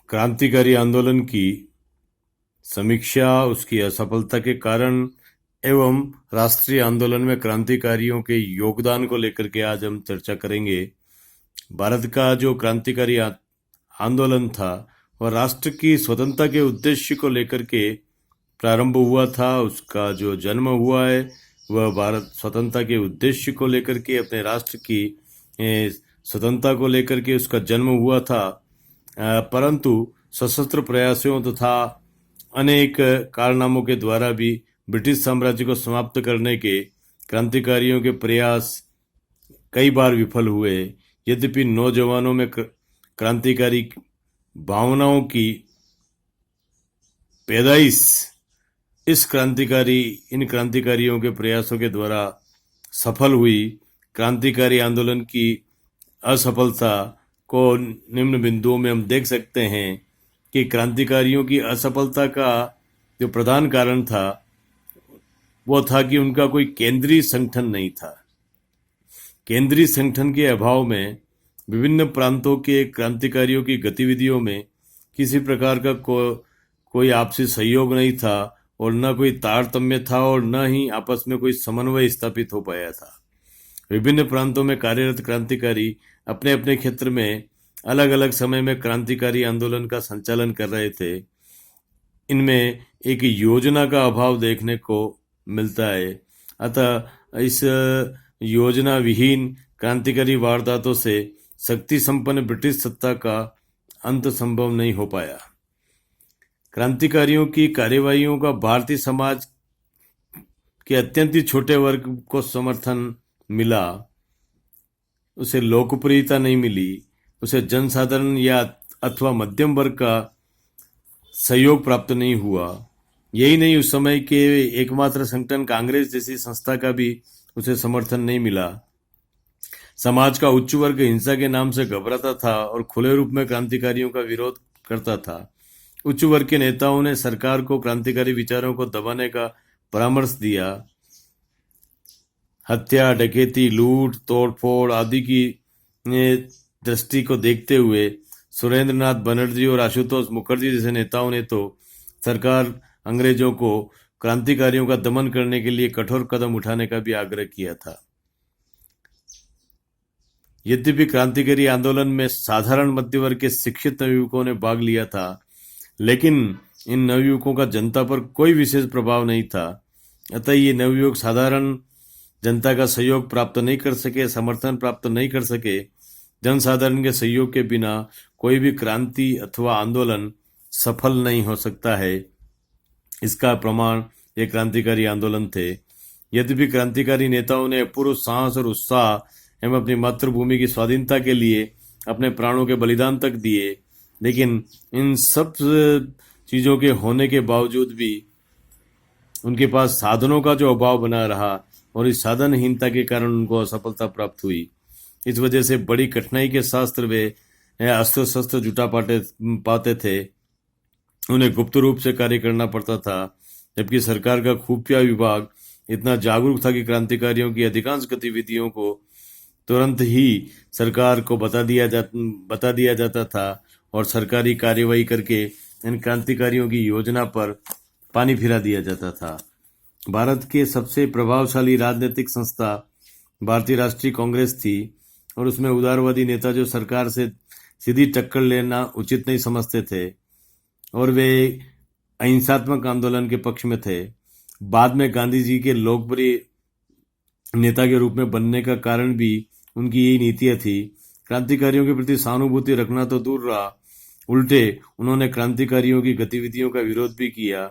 क्रांतिकारी आंदोलन की समीक्षा, उसकी असफलता के कारण एवं राष्ट्रीय आंदोलन में क्रांतिकारियों के योगदान को लेकर के आज हम चर्चा करेंगे। भारत का जो क्रांतिकारी आंदोलन था वह राष्ट्र की स्वतंत्रता के उद्देश्य को लेकर के प्रारंभ हुआ था। उसका जो जन्म हुआ है वह भारत स्वतंत्रता के उद्देश्य को लेकर के, अपने राष्ट्र की स्वतंत्रता को लेकर के उसका जन्म हुआ था। परंतु सशस्त्र प्रयासों तथा अनेक कारनामों के द्वारा भी ब्रिटिश साम्राज्य को समाप्त करने के क्रांतिकारियों के प्रयास कई बार विफल हुए। यद्यपि नौजवानों में क्रांतिकारी भावनाओं की पैदाइश इन क्रांतिकारियों के प्रयासों के द्वारा सफल हुई। क्रांतिकारी आंदोलन की असफलता को निम्न बिंदुओं में हम देख सकते हैं कि क्रांतिकारियों की असफलता का जो प्रधान कारण था वो था कि उनका कोई केंद्रीय संगठन नहीं था। केंद्रीय संगठन के अभाव में विभिन्न प्रांतों के क्रांतिकारियों की गतिविधियों में किसी प्रकार का कोई आपसी सहयोग नहीं था और न कोई तारतम्य था और न ही आपस में कोई समन्वय स्थापित हो पाया था। विभिन्न प्रांतों में कार्यरत क्रांतिकारी अपने अपने क्षेत्र में अलग अलग समय में क्रांतिकारी आंदोलन का संचालन कर रहे थे। इनमें एक योजना का अभाव देखने को मिलता है। अतः इस योजना विहीन क्रांतिकारी वारदातों से शक्ति संपन्न ब्रिटिश सत्ता का अंत संभव नहीं हो पाया। क्रांतिकारियों की कार्यवाहियों का भारतीय समाज के अत्यंत ही छोटे वर्ग को समर्थन मिला, उसे लोकप्रियता नहीं मिली, उसे जनसाधारण या अथवा मध्यम वर्ग का सहयोग प्राप्त नहीं हुआ। यही नहीं, उस समय के एकमात्र संगठन कांग्रेस जैसी संस्था का भी उसे समर्थन नहीं मिला। समाज का उच्च वर्ग हिंसा के नाम से घबराता था और खुले रूप में क्रांतिकारियों का विरोध करता था। उच्च वर्ग के नेताओं ने सरकार को क्रांतिकारी विचारों को दबाने का परामर्श दिया। हत्या, डकैती, लूट, तोड़फोड़ आदि की दृष्टि को देखते हुए सुरेंद्रनाथ बनर्जी और आशुतोष मुखर्जी जैसे नेताओं ने तो सरकार अंग्रेजों को क्रांतिकारियों का दमन करने के लिए कठोर कदम उठाने का भी आग्रह किया था। यद्यपि क्रांतिकारी आंदोलन में साधारण मध्य वर्ग के शिक्षित नवयुवकों ने भाग लिया था, लेकिन इन नवयुवकों का जनता पर कोई विशेष प्रभाव नहीं था। अतः ये नवयुवक साधारण जनता का सहयोग प्राप्त नहीं कर सके, समर्थन प्राप्त नहीं कर सके। जनसाधारण के सहयोग के बिना कोई भी क्रांति अथवा आंदोलन सफल नहीं हो सकता है। इसका प्रमाण ये क्रांतिकारी आंदोलन थे। यद्यपि क्रांतिकारी नेताओं ने अपूर्व साहस और उत्साह एवं अपनी मातृभूमि की स्वाधीनता के लिए अपने प्राणों के बलिदान तक दिए, लेकिन इन सब चीज़ों के होने के बावजूद भी उनके पास साधनों का जो अभाव बना रहा और इस साधनहीनता के कारण उनको असफलता प्राप्त हुई। इस वजह से बड़ी कठिनाई के शास्त्र वे अस्त्र शस्त्र जुटा पाते थे। उन्हें गुप्त रूप से कार्य करना पड़ता था, जबकि सरकार का खुफिया विभाग इतना जागरूक था कि क्रांतिकारियों की अधिकांश गतिविधियों को तुरंत ही सरकार को बता दिया जाता था और सरकारी कार्यवाही करके इन क्रांतिकारियों की योजना पर पानी फिरा दिया जाता था। भारत के सबसे प्रभावशाली राजनीतिक संस्था भारतीय राष्ट्रीय कांग्रेस थी और उसमें उदारवादी नेता जो सरकार से सीधी टक्कर लेना उचित नहीं समझते थे और वे अहिंसात्मक आंदोलन के पक्ष में थे। बाद में गांधी जी के लोकप्रिय नेता के रूप में बनने का कारण भी उनकी यही नीतियां थी। क्रांतिकारियों के प्रति सहानुभूति रखना तो दूर रहा, उल्टे उन्होंने क्रांतिकारियों की गतिविधियों का विरोध भी किया,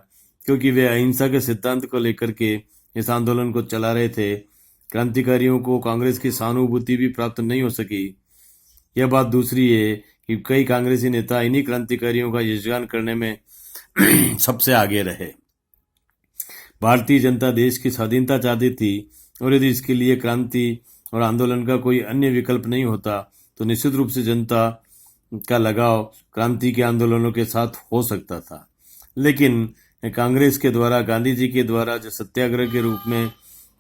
क्योंकि वे अहिंसा के सिद्धांत को लेकर के इस आंदोलन को चला रहे थे। क्रांतिकारियों को कांग्रेस की सहानुभूति भी प्राप्त नहीं हो सकी। यह बात दूसरी है कि कई कांग्रेसी नेता इन्हीं क्रांतिकारियों का यशगान करने में सबसे आगे रहे। भारतीय जनता देश की स्वाधीनता चाहती थी और यदि इसके लिए क्रांति और आंदोलन का कोई अन्य विकल्प नहीं होता तो निश्चित रूप से जनता का लगाव क्रांति के आंदोलनों के साथ हो सकता था। लेकिन कांग्रेस के द्वारा, गांधी जी के द्वारा जो सत्याग्रह के रूप में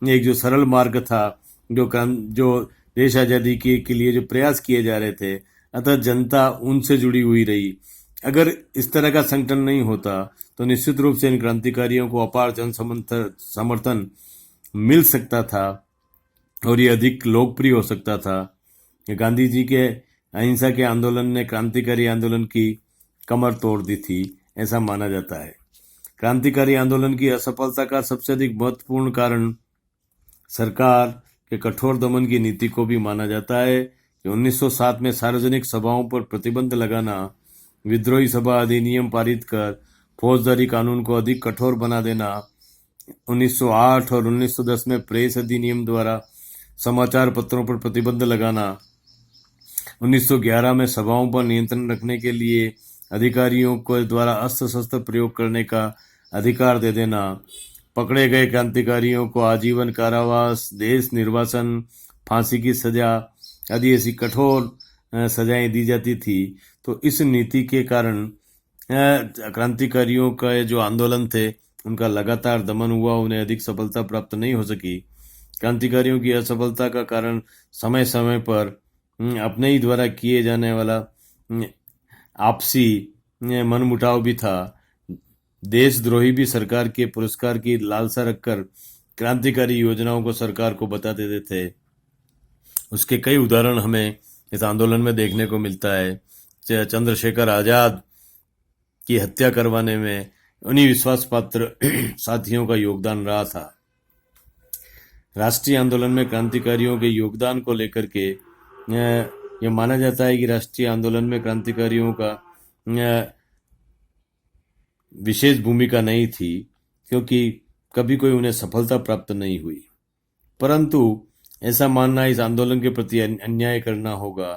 एक जो सरल मार्ग था, जो देश आज़ादी के लिए जो प्रयास किए जा रहे थे, अतः जनता उनसे जुड़ी हुई रही। अगर इस तरह का संगठन नहीं होता तो निश्चित रूप से इन क्रांतिकारियों को अपार जन समर्थन मिल सकता था और ये अधिक लोकप्रिय हो सकता था। गांधी जी के अहिंसा के आंदोलन ने क्रांतिकारी आंदोलन की कमर तोड़ दी थी, ऐसा माना जाता है। क्रांतिकारी आंदोलन की असफलता का सबसे अधिक महत्वपूर्ण कारण सरकार के कठोर दमन की नीति को भी माना जाता है कि 1907 में सार्वजनिक सभाओं पर प्रतिबंध लगाना, विद्रोही सभा अधिनियम पारित कर फौजदारी कानून को अधिक कठोर बना देना, 1908 और 1910 में प्रेस अधिनियम द्वारा समाचार पत्रों पर प्रतिबंध लगाना, 1911 में सभाओं पर नियंत्रण रखने के लिए अधिकारियों को द्वारा अस्त्र शस्त्र प्रयोग करने का अधिकार दे देना, पकड़े गए क्रांतिकारियों को आजीवन कारावास, देश निर्वासन, फांसी की सजा आदि ऐसी कठोर सजाएं दी जाती थी। तो इस नीति के कारण क्रांतिकारियों का जो आंदोलन थे उनका लगातार दमन हुआ, उन्हें अधिक सफलता प्राप्त नहीं हो सकी। क्रांतिकारियों की असफलता का कारण समय समय पर अपने ही द्वारा किए जाने वाला आपसी मनमुटाव भी था। देशद्रोही भी सरकार के पुरस्कार की लालसा रखकर क्रांतिकारी योजनाओं को सरकार को बता देते थे। उसके कई उदाहरण हमें इस आंदोलन में देखने को मिलता है। चंद्रशेखर आजाद की हत्या करवाने में उन्हीं विश्वास पात्र साथियों का योगदान रहा था। राष्ट्रीय आंदोलन में क्रांतिकारियों के योगदान को लेकर के यह माना जाता है कि राष्ट्रीय आंदोलन में क्रांतिकारियों का विशेष भूमिका नहीं थी, क्योंकि कभी कोई उन्हें सफलता प्राप्त नहीं हुई। परंतु ऐसा मानना इस आंदोलन के प्रति अन्याय करना होगा,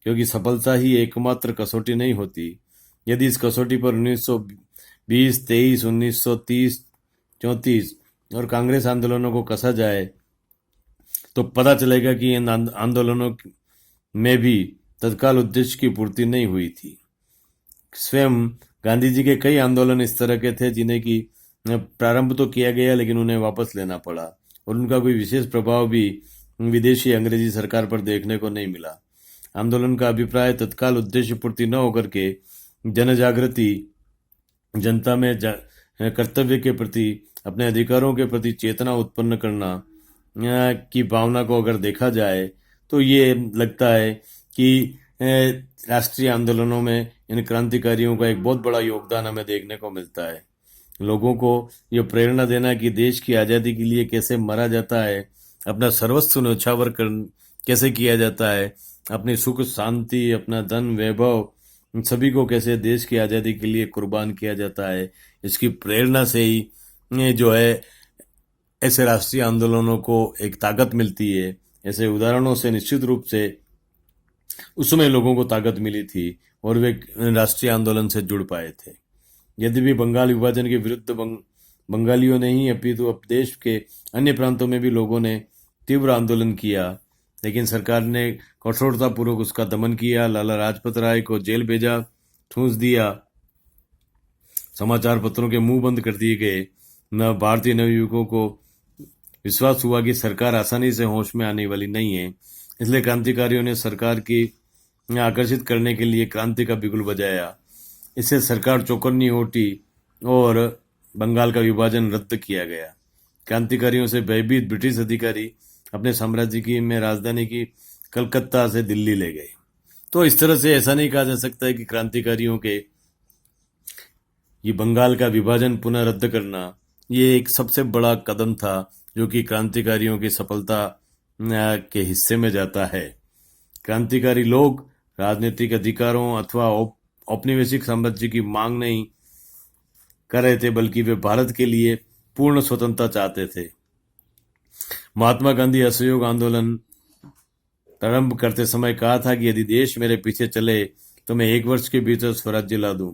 क्योंकि सफलता ही एकमात्र कसौटी नहीं होती। यदि इस कसौटी पर 1920, 23, 1930, 34 और कांग्रेस आंदोलनों को कसा जाए तो पता चलेगा कि इन आंदोलनों में भी तत्काल उद्देश्य की पूर्ति नहीं हुई थी। स्वयं गांधी जी के कई आंदोलन इस तरह के थे जिन्हें की प्रारंभ तो किया गया लेकिन उन्हें वापस लेना पड़ा, और उनका कोई विशेष प्रभाव भी विदेशी अंग्रेजी सरकार पर देखने को नहीं मिला। आंदोलन का अभिप्राय तत्काल उद्देश्य पूर्ति न होकर के जनजागृति, जनता में कर्तव्य के प्रति, अपने अधिकारों के प्रति चेतना उत्पन्न करना की भावना को अगर देखा जाए तो ये लगता है कि राष्ट्रीय आंदोलनों में इन क्रांतिकारियों का एक बहुत बड़ा योगदान हमें देखने को मिलता है। लोगों को ये प्रेरणा देना कि देश की आज़ादी के लिए कैसे मरा जाता है, अपना सर्वस्व न्यौछावर कैसे किया जाता है, अपनी सुख शांति, अपना धन वैभव, इन सभी को कैसे देश की आज़ादी के लिए कुर्बान किया जाता है, इसकी प्रेरणा से ही जो है ऐसे राष्ट्रीय आंदोलनों को एक ताकत मिलती है। ऐसे उदाहरणों से निश्चित रूप से उस समय लोगों को ताकत मिली थी और वे राष्ट्रीय आंदोलन से जुड़ पाए थे। यदि भी बंगाल विभाजन के विरुद्ध बंगालियों ने ही अपितु अब देश के अन्य प्रांतों में भी लोगों ने तीव्र आंदोलन किया, लेकिन सरकार ने कठोरतापूर्वक उसका दमन किया। लाला लाजपत राय को जेल भेजा, ठूंस दिया, समाचार पत्रों के मुंह बंद कर दिए गए। न भारतीय नवयुवकों को विश्वास हुआ कि सरकार आसानी से होश में आने वाली नहीं है, इसलिए क्रांतिकारियों ने सरकार की आकर्षित करने के लिए क्रांति का बिगुल बजाया। इससे सरकार चौकन्नी उठी और बंगाल का विभाजन रद्द किया गया। क्रांतिकारियों से भयभीत ब्रिटिश अधिकारी अपने साम्राज्य की में राजधानी की कलकत्ता से दिल्ली ले गए। तो इस तरह से ऐसा नहीं कहा जा सकता है कि क्रांतिकारियों के ये बंगाल का विभाजन पुनः रद्द करना ये एक सबसे बड़ा कदम था जो कि क्रांतिकारियों की सफलता के हिस्से में जाता है। क्रांतिकारी लोग राजनीतिक अधिकारों अथवा औपनिवेशिक साम्राज्य की मांग नहीं कर रहे थे, बल्कि वे भारत के लिए पूर्ण स्वतंत्रता चाहते थे। महात्मा गांधी असहयोग आंदोलन प्रारंभ करते समय कहा था कि यदि देश मेरे पीछे चले तो मैं 1 वर्ष के भीतर स्वराज्य ला दूं।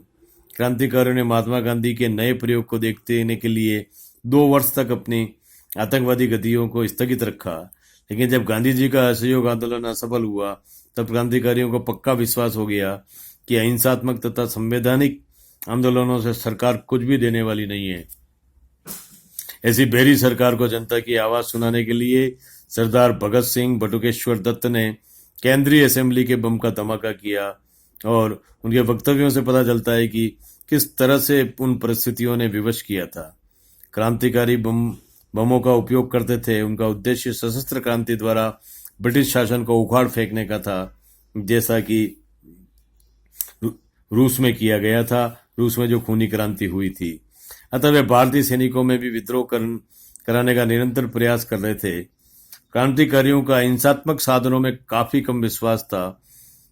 क्रांतिकारियों ने महात्मा गांधी के नए प्रयोग को देखने के लिए 2 वर्ष तक अपनी आतंकवादी गतियों को स्थगित रखा, लेकिन जब गांधी जी का असहयोग आंदोलन असफल हुआ तब क्रांतिकारियों को पक्का विश्वास हो गया कि अहिंसात्मक तथा संवैधानिक आंदोलनों से सरकार कुछ भी देने वाली नहीं है। ऐसी बेरी सरकार को जनता की आवाज सुनाने के लिए सरदार भगत सिंह, बटुकेश्वर दत्त ने केंद्रीय असेंबली के बम का धमाका किया। और उनके वक्तव्यों से पता चलता है कि किस तरह से उन परिस्थितियों ने विवश किया था। क्रांतिकारी बमों का उपयोग करते थे। उनका उद्देश्य सशस्त्र क्रांति द्वारा ब्रिटिश शासन को उखाड़ फेंकने का था, जैसा कि रूस में किया गया था, रूस में जो खूनी क्रांति हुई थी। अतः वे भारतीय सैनिकों में भी विद्रोह कराने का निरंतर प्रयास कर रहे थे। क्रांतिकारियों का हिंसात्मक साधनों में काफी कम विश्वास था,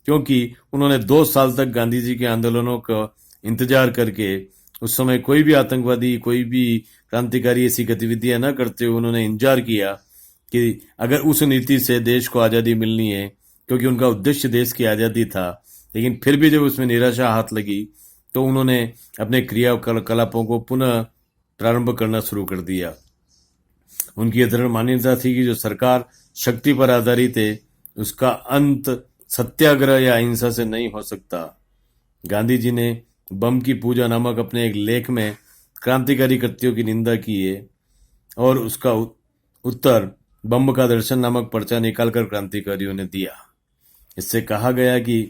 क्योंकि उन्होंने 2 साल तक गांधी जी के आंदोलनों का इंतजार करके, उस समय कोई भी आतंकवादी, कोई भी क्रांतिकारी ऐसी गतिविधियां न करते हुए उन्होंने इंतजार किया कि अगर उस नीति से देश को आज़ादी मिलनी है, क्योंकि उनका उद्देश्य देश की आज़ादी था। लेकिन फिर भी जब उसमें निराशा हाथ लगी तो उन्होंने अपने क्रियाकलापों को पुनः प्रारंभ करना शुरू कर दिया। उनकी यह दृढ़ मान्यता थी कि जो सरकार शक्ति पर आधारित है, उसका अंत सत्याग्रह या अहिंसा से नहीं हो सकता। गांधी जी ने बम की पूजा नामक अपने एक लेख में क्रांतिकारी कृत्यों की निंदा की है, और उसका उत्तर बम का दर्शन नामक पर्चा निकालकर क्रांतिकारियों ने दिया। इससे कहा गया कि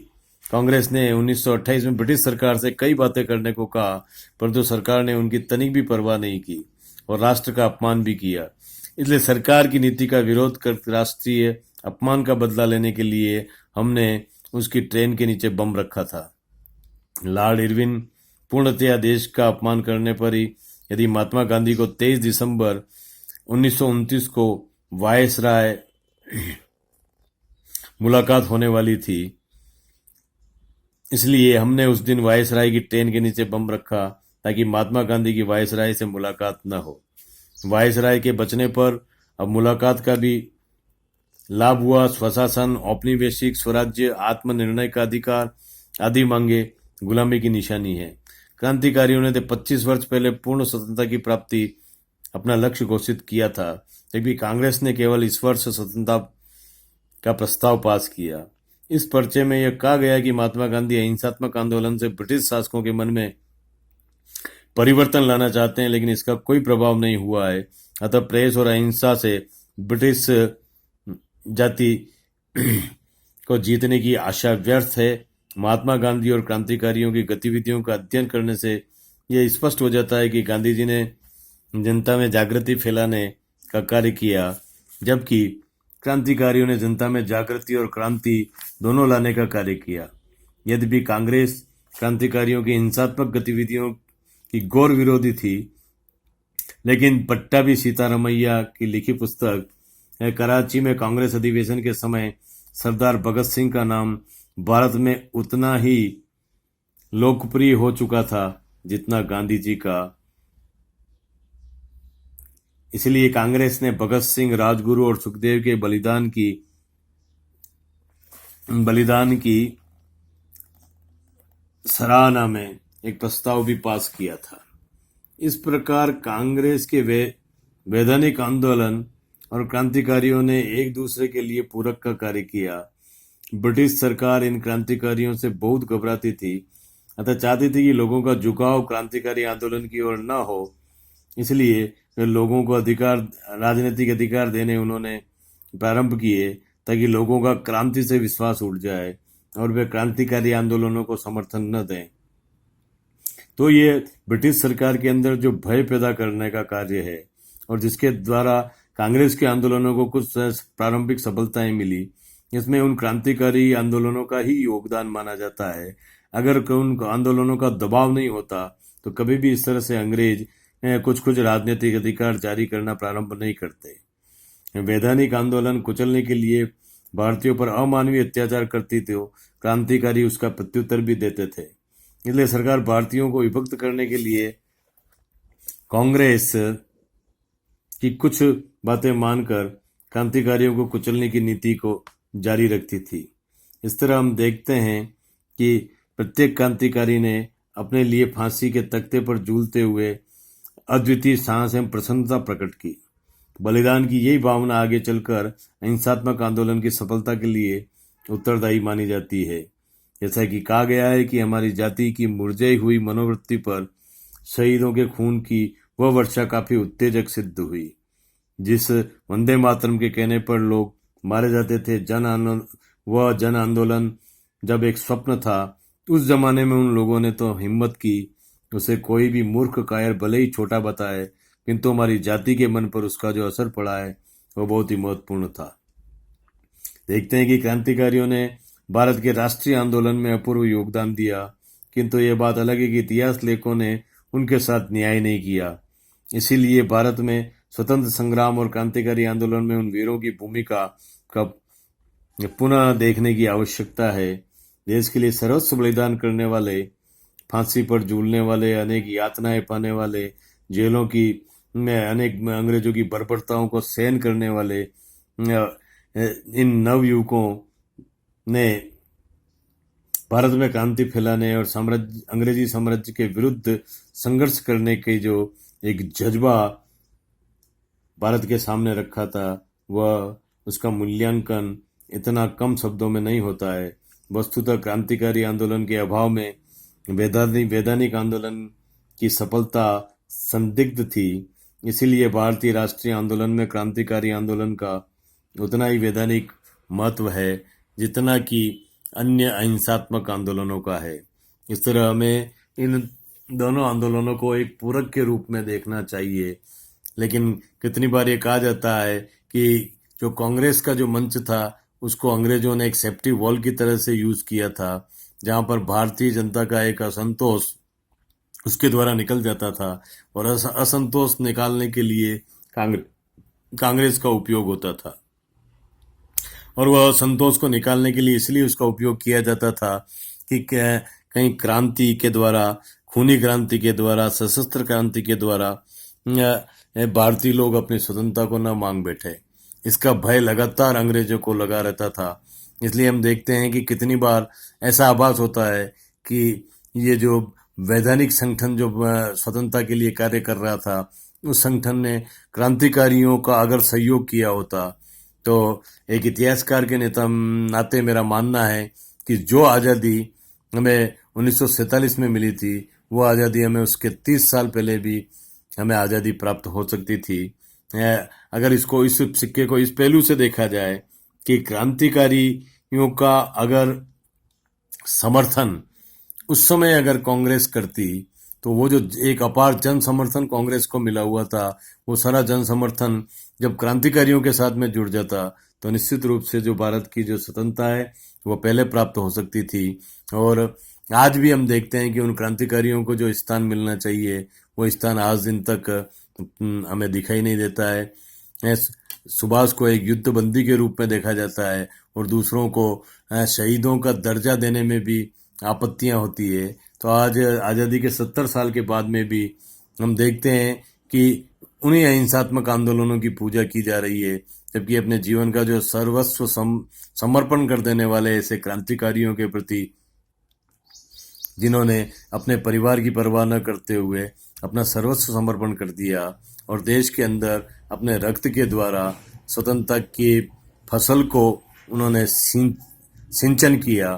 कांग्रेस ने 1928 में ब्रिटिश सरकार से कई बातें करने को कहा, परंतु सरकार ने उनकी तनिक भी परवाह नहीं की और राष्ट्र का अपमान भी किया। इसलिए सरकार की नीति का विरोध कर राष्ट्रीय अपमान का बदला लेने के लिए हमने उसकी ट्रेन के नीचे बम रखा था। लॉर्ड इरविन पूर्णतया देश का अपमान करने पर ही यदि महात्मा गांधी को 23 दिसंबर 1929 को वायसराय मुलाकात होने वाली थी, इसलिए हमने उस दिन वायसराय की ट्रेन के नीचे बम रखा ताकि महात्मा गांधी की वायसराय से मुलाकात न हो। वायसराय के बचने पर अब मुलाकात का भी लाभ हुआ। स्वशासन, औपनिवेशिक स्वराज्य, आत्मनिर्णय का अधिकार आदि मांगे गुलामी की निशानी है। क्रांतिकारियों ने 25 वर्ष पहले पूर्ण स्वतंत्रता की प्राप्ति अपना लक्ष्य घोषित किया था, जबकि कांग्रेस ने केवल इस वर्ष स्वतंत्रता का प्रस्ताव पास किया। इस पर्चे में यह कहा गया कि महात्मा गांधी अहिंसात्मक आंदोलन से ब्रिटिश शासकों के मन में परिवर्तन लाना चाहते हैं, लेकिन इसका कोई प्रभाव नहीं हुआ है। अतः प्रेस और अहिंसा से ब्रिटिश जाति को जीतने की आशा व्यर्थ है। महात्मा गांधी और क्रांतिकारियों की गतिविधियों का अध्ययन करने से यह स्पष्ट हो जाता है कि गांधी जी ने जनता में जागृति फैलाने का कार्य किया, जबकि क्रांतिकारियों ने जनता में जागृति और क्रांति दोनों लाने का कार्य किया। यद्यपि कांग्रेस क्रांतिकारियों की हिंसात्मक गतिविधियों की घोर विरोधी थी, लेकिन पट्टाभी सीतारामैया की लिखी पुस्तक कराची में कांग्रेस अधिवेशन के समय सरदार भगत सिंह का नाम भारत में उतना ही लोकप्रिय हो चुका था जितना गांधी जी का। इसलिए कांग्रेस ने भगत सिंह, राजगुरु और सुखदेव के बलिदान की सराहना में एक प्रस्ताव भी पास किया था। इस प्रकार कांग्रेस के वैधानिक आंदोलन और क्रांतिकारियों ने एक दूसरे के लिए पूरक का कार्य किया। ब्रिटिश सरकार इन क्रांतिकारियों से बहुत घबराती थी, अतः चाहती थी कि लोगों का झुकाव क्रांतिकारी आंदोलन की ओर न हो। इसलिए वे लोगों को राजनीतिक अधिकार देने उन्होंने प्रारंभ किए, ताकि लोगों का क्रांति से विश्वास उठ जाए और वे क्रांतिकारी आंदोलनों को समर्थन न दें। तो ये ब्रिटिश सरकार के अंदर जो भय पैदा करने का कार्य है, और जिसके द्वारा कांग्रेस के आंदोलनों को कुछ प्रारंभिक सफलताएं मिली, इसमें उन क्रांतिकारी आंदोलनों का ही योगदान माना जाता है। अगर उन आंदोलनों का दबाव नहीं होता तो कभी भी इस तरह से अंग्रेज कुछ राजनीतिक अधिकार जारी करना प्रारंभ नहीं करते। वैधानिक आंदोलन कुचलने के लिए भारतीयों पर अमानवीय अत्याचार करती थी, क्रांतिकारी उसका प्रत्युत्तर भी देते थे। इसलिए सरकार भारतीयों को विभक्त करने के लिए कांग्रेस की कुछ बातें मानकर क्रांतिकारियों को कुचलने की नीति को जारी रखती थी। इस तरह हम देखते हैं कि प्रत्येक क्रांतिकारी ने अपने लिए फांसी के तख्ते पर झूलते हुए अद्वितीय साहस एवं प्रसन्नता प्रकट की। बलिदान की यही भावना आगे चलकर अहिंसात्मक आंदोलन की सफलता के लिए उत्तरदायी मानी जाती है। जैसा कि कहा गया है कि हमारी जाति की मुरझाई हुई मनोवृत्ति पर शहीदों के खून की वह वर्षा काफी उत्तेजक सिद्ध हुई। जिस वंदे मातरम के कहने पर लोग मारे जाते थे, वह जन आंदोलन जब एक स्वप्न था, उस जमाने में उन लोगों ने तो हिम्मत की, उसे कोई भी मूर्ख कायर भले ही छोटा बताए, किंतु हमारी जाति के मन पर उसका जो असर पड़ा है वो बहुत ही महत्वपूर्ण था। देखते हैं कि क्रांतिकारियों ने भारत के राष्ट्रीय आंदोलन में अपूर्व योगदान दिया, किंतु ये बात अलग है कि इतिहास लेखकों ने उनके साथ न्याय नहीं किया। इसीलिए भारत में स्वतंत्र संग्राम और क्रांतिकारी आंदोलन में उन वीरों की भूमिका का पुनः देखने की आवश्यकता है। देश के लिए सर्वस्व बलिदान करने वाले, फांसी पर झूलने वाले, अनेक यातनाएं पाने वाले, जेलों की में अनेक अंग्रेजों की बर्बरताओं को सहन करने वाले इन नवयुवकों ने भारत में क्रांति फैलाने और अंग्रेजी साम्राज्य के विरुद्ध संघर्ष करने के जो एक जज्बा भारत के सामने रखा था, वह उसका मूल्यांकन इतना कम शब्दों में नहीं होता है। वस्तुतः क्रांतिकारी आंदोलन के अभाव में वैधानिक आंदोलन की सफलता संदिग्ध थी। इसीलिए भारतीय राष्ट्रीय आंदोलन में क्रांतिकारी आंदोलन का उतना ही वैधानिक महत्व है जितना कि अन्य अहिंसात्मक आंदोलनों का है। इस तरह हमें इन दोनों आंदोलनों को एक पूरक के रूप में देखना चाहिए। लेकिन कितनी बार ये कहा जाता है कि जो कांग्रेस का जो मंच था उसको अंग्रेजों ने एक सेफ्टी वॉल की तरह से यूज किया था, जहां पर भारतीय जनता का एक असंतोष उसके द्वारा निकल जाता था और असंतोष निकालने के लिए कांग्रेस का उपयोग होता था। और वह संतोष को निकालने के लिए इसलिए उसका उपयोग किया जाता था कि कहीं क्रांति के द्वारा, खूनी क्रांति के द्वारा, सशस्त्र क्रांति के द्वारा भारतीय लोग अपनी स्वतंत्रता को न मांग बैठे। इसका भय लगातार अंग्रेजों को लगा रहता था। इसलिए हम देखते हैं कि कितनी बार ऐसा आभास होता है कि ये जो वैधानिक संगठन जो स्वतंत्रता के लिए कार्य कर रहा था, उस संगठन ने क्रांतिकारियों का अगर सहयोग किया होता तो एक इतिहासकार के नाते मेरा मानना है कि जो आज़ादी हमें 1947 में मिली थी, वो आज़ादी हमें उसके 30 साल पहले भी हमें आज़ादी प्राप्त हो सकती थी। अगर इसको, इस सिक्के को इस पहलू से देखा जाए कि क्रांतिकारियों का अगर समर्थन उस समय अगर कांग्रेस करती तो वो जो एक अपार जन समर्थन कांग्रेस को मिला हुआ था, वो सारा जन समर्थन जब क्रांतिकारियों के साथ में जुड़ जाता तो निश्चित रूप से जो भारत की जो स्वतंत्रता है वो पहले प्राप्त हो सकती थी। और आज भी हम देखते हैं कि उन क्रांतिकारियों को जो स्थान मिलना चाहिए वो स्थान आज दिन तक हमें दिखाई नहीं देता है। सुभाष को एक युद्धबंदी के रूप में देखा जाता है और दूसरों को शहीदों का दर्जा देने में भी आपत्तियां होती है। तो आज आज़ादी के 70 साल के बाद में भी हम देखते हैं कि उन्हीं अहिंसात्मक आंदोलनों की पूजा की जा रही है, जबकि अपने जीवन का जो सर्वस्व समर्पण कर देने वाले ऐसे क्रांतिकारियों के प्रति, जिन्होंने अपने परिवार की परवाह न करते हुए अपना सर्वस्व समर्पण कर दिया और देश के अंदर अपने रक्त के द्वारा स्वतंत्रता की फसल को उन्होंने सिंचन किया।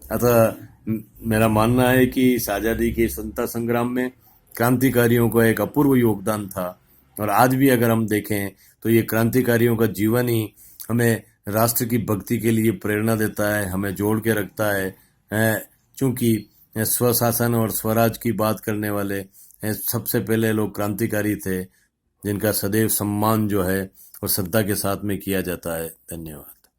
अतः मेरा मानना है कि इस आज़ादी के स्वतंत्रता संग्राम में क्रांतिकारियों का एक अपूर्व योगदान था। और आज भी अगर हम देखें तो ये क्रांतिकारियों का जीवन ही हमें राष्ट्र की भक्ति के लिए प्रेरणा देता है, हमें जोड़ के रखता है। चूँकि स्वशासन और स्वराज की बात करने वाले सबसे पहले लोग क्रांतिकारी थे, जिनका सदैव सम्मान जो है और श्रद्धा के साथ में किया जाता है। धन्यवाद।